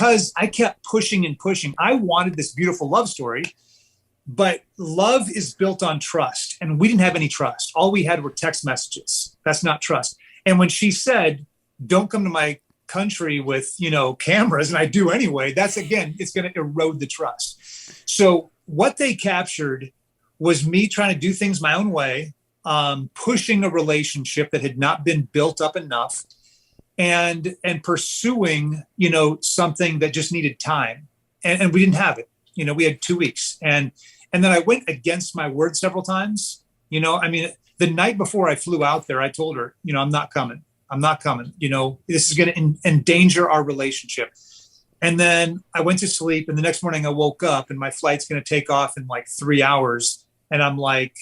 because I kept pushing and pushing. I wanted this beautiful love story, but love is built on trust. And we didn't have any trust. All we had were text messages. That's not trust. And when she said, don't come to my country with, cameras, and I do anyway, that's, again, it's going to erode the trust. So what they captured was me trying to do things my own way, pushing a relationship that had not been built up enough, and pursuing, something that just needed time. And we didn't have it. We had 2 weeks. And then I went against my word several times. The night before I flew out there, I told her, I'm not coming. This is going to endanger our relationship. And then I went to sleep, and the next morning I woke up and my flight's going to take off in like 3 hours. And I'm like,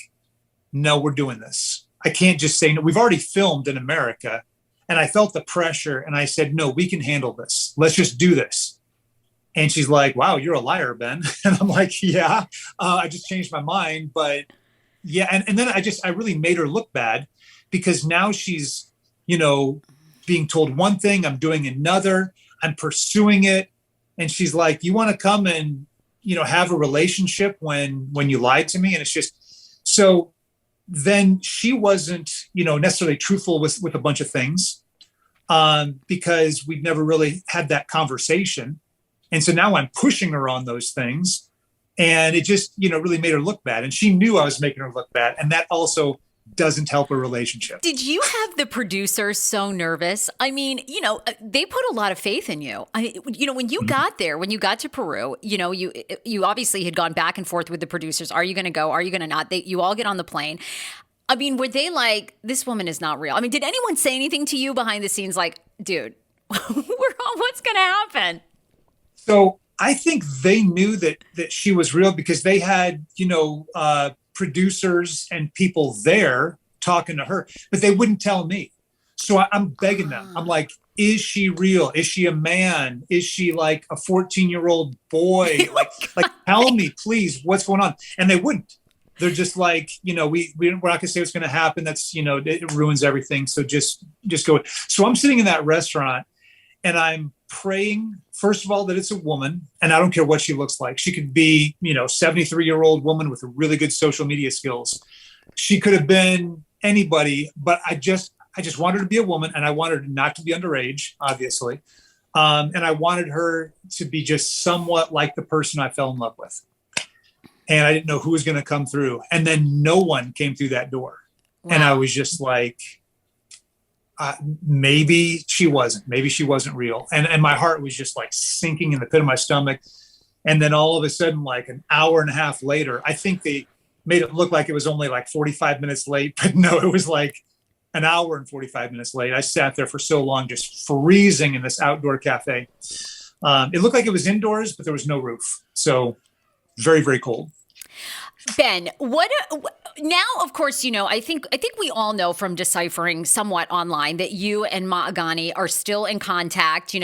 no, we're doing this. I can't just say no. We've already filmed in America. And I felt the pressure, and I said, no, we can handle this. Let's just do this. And she's like, wow, you're a liar, Ben. And I'm like, yeah, I just changed my mind. But yeah. And then I really made her look bad, because now she's, being told one thing, I'm doing another, I'm pursuing it. And she's like, you want to come and, have a relationship when you lied to me? And it's just, so then she wasn't, necessarily truthful with a bunch of things, because we'd never really had that conversation. And so now I'm pushing her on those things, and it just, really made her look bad. And she knew I was making her look bad. And that also doesn't help a relationship. Did you have the producers so nervous? I mean, they put a lot of faith in you. When you got there, when you got to Peru, you obviously had gone back and forth with the producers. Are you going to go? Are you going to not? You all get on the plane. I mean, were they like, this woman is not real? I mean, did anyone say anything to you behind the scenes like, dude, what's going to happen? So I think they knew that she was real, because they had, producers and people there talking to her, but they wouldn't tell me. So I'm begging them. I'm like, is she real? Is she a man? Is she like a 14-year-old boy? Like, tell me, please, what's going on? And they wouldn't. They're just like, we're not gonna say what's going to happen. That's, it ruins everything. So just go. So I'm sitting in that restaurant, and I'm praying, first of all, that it's a woman, and I don't care what she looks like. She could be, 73-year-old woman with really good social media skills. She could have been anybody, but I just wanted her to be a woman, and I wanted her not to be underage, obviously. And I wanted her to be just somewhat like the person I fell in love with. And I didn't know who was going to come through. And then no one came through that door. Wow. And I was just like, maybe she wasn't real. And my heart was just like sinking in the pit of my stomach. And then all of a sudden, like an hour and a half later, I think they made it look like it was only like 45 minutes late, but no, it was like an hour and 45 minutes late. I sat there for so long, just freezing in this outdoor cafe. It looked like it was indoors, but there was no roof. So very, very cold. Ben, now, of course, I think we all know from deciphering somewhat online that you and Mahogany are still in contact,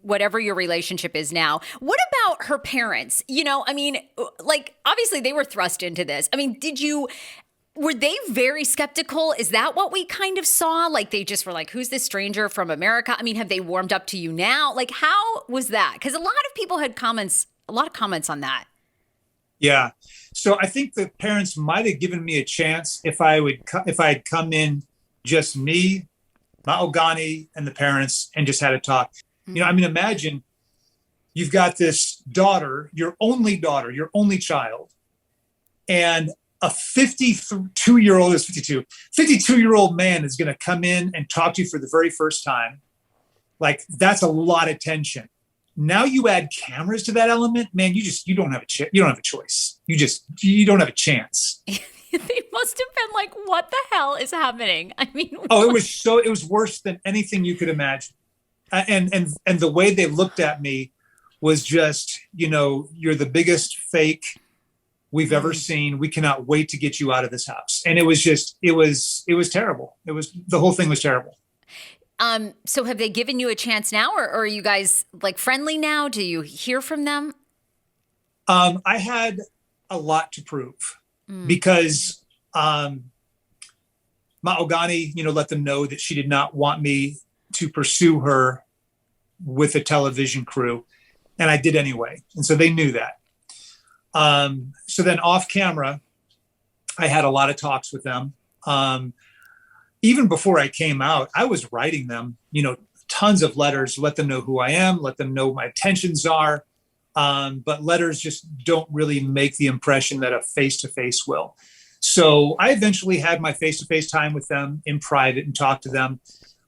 whatever your relationship is now. What about her parents? Obviously they were thrust into this. I mean, were they very skeptical? Is that what we kind of saw? Like, they just were like, who's this stranger from America? I mean, have they warmed up to you now? Like, how was that? Because a lot of people had a lot of comments on that. Yeah. So I think the parents might have given me a chance if I had come in just me, Mahogany, and the parents, and just had a talk. Mm-hmm. Imagine you've got this daughter, your only child, and a 52-year-old man is going to come in and talk to you for the very first time. Like, that's a lot of tension. Now you add cameras to that element, man, you don't have a you don't have a choice. You don't have a chance. They must have been like, what the hell is happening? I mean, it was worse than anything you could imagine. And the way they looked at me was just, you're the biggest fake we've ever seen. We cannot wait to get you out of this house. And it was terrible. The whole thing was terrible. So have they given you a chance now, or are you guys like friendly now? Do you hear from them? I had a lot to prove because Mahogany, let them know that she did not want me to pursue her with a television crew. And I did anyway. And so they knew that. So then off camera, I had a lot of talks with them. Even before I came out, I was writing them, tons of letters, let them know who I am, let them know what my intentions are. But letters just don't really make the impression that a face-to-face will. So I eventually had my face-to-face time with them in private and talked to them.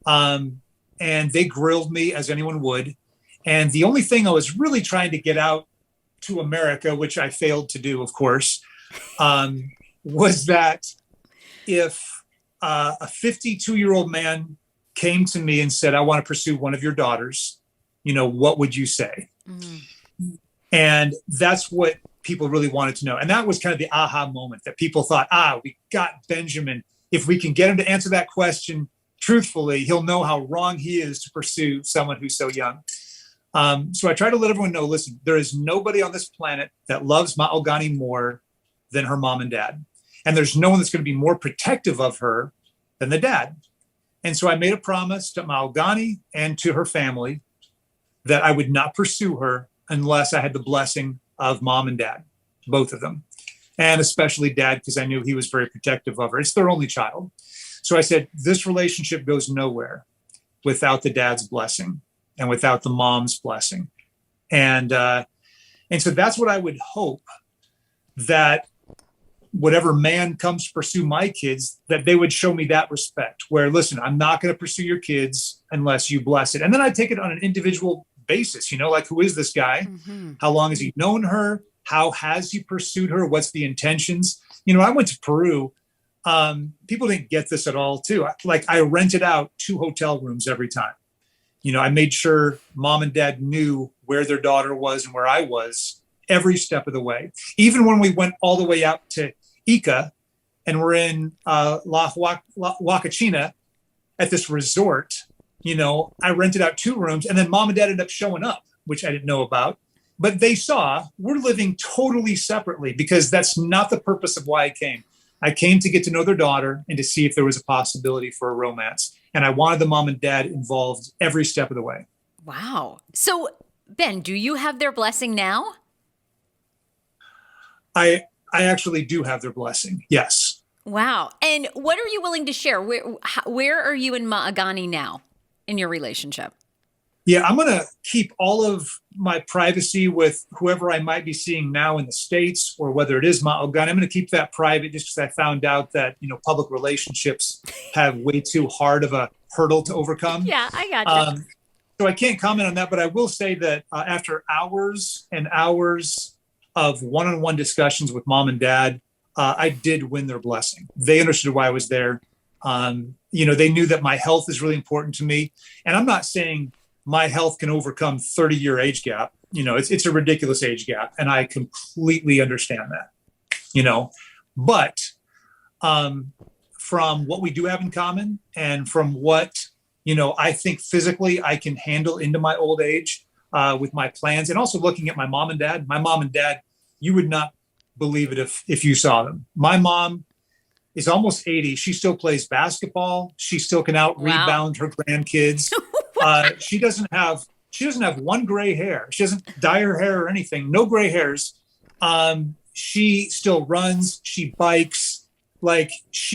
And they grilled me as anyone would. And the only thing I was really trying to get out to America, which I failed to do, of course, was that if a 52-year-old man came to me and said, I want to pursue one of your daughters, what would you say? Mm-hmm. And that's what people really wanted to know. And that was kind of the aha moment that people thought, we got Benjamin. If we can get him to answer that question truthfully, he'll know how wrong he is to pursue someone who's so young. So I try to let everyone know, listen, there is nobody on this planet that loves Mahogany more than her mom and dad. And there's no one that's going to be more protective of her than the dad. And so I made a promise to Mahogany and to her family that I would not pursue her unless I had the blessing of mom and dad, both of them. And especially dad, because I knew he was very protective of her. It's their only child. So I said, this relationship goes nowhere without the dad's blessing and without the mom's blessing. And so that's what I would hope, that whatever man comes to pursue my kids, that they would show me that respect, where, listen, I'm not going to pursue your kids unless you bless it. And then I take it on an individual basis, like, who is this guy? Mm-hmm. How long has he known her? How has he pursued her? What's the intentions? I went to Peru. People didn't get this at all too. I rented out 2 hotel rooms every time. I made sure mom and dad knew where their daughter was and where I was every step of the way. Even when we went all the way out to Ica and we're in La Huacachina at this resort, I rented out 2 rooms, and then mom and dad ended up showing up, which I didn't know about. But they saw we're living totally separately, because that's not the purpose of why I came. I came to get to know their daughter and to see if there was a possibility for a romance. And I wanted the mom and dad involved every step of the way. Wow. So, Ben, do you have their blessing now? I actually do have their blessing. Yes. Wow. And what are you willing to share? Where are you and Mahogany now in your relationship? Yeah, I'm going to keep all of my privacy with whoever I might be seeing now in the States, or whether it is Mahogany. I'm going to keep that private, just because I found out that, public relationships have way too hard of a hurdle to overcome. Yeah, I got you. So I can't comment on that, but I will say that after hours and hours of one-on-one discussions with mom and dad, I did win their blessing. They understood why I was there. They knew that my health is really important to me. And I'm not saying my health can overcome 30-year age gap. It's a ridiculous age gap. And I completely understand that, but from what we do have in common, and from what, I think physically I can handle into my old age with my plans, and also looking at my mom and dad, you would not believe it if you saw them. My mom is almost 80. She still plays basketball. She still can rebound her grandkids. She doesn't have one gray hair. She doesn't dye her hair or anything. No gray hairs. She still runs. She bikes. She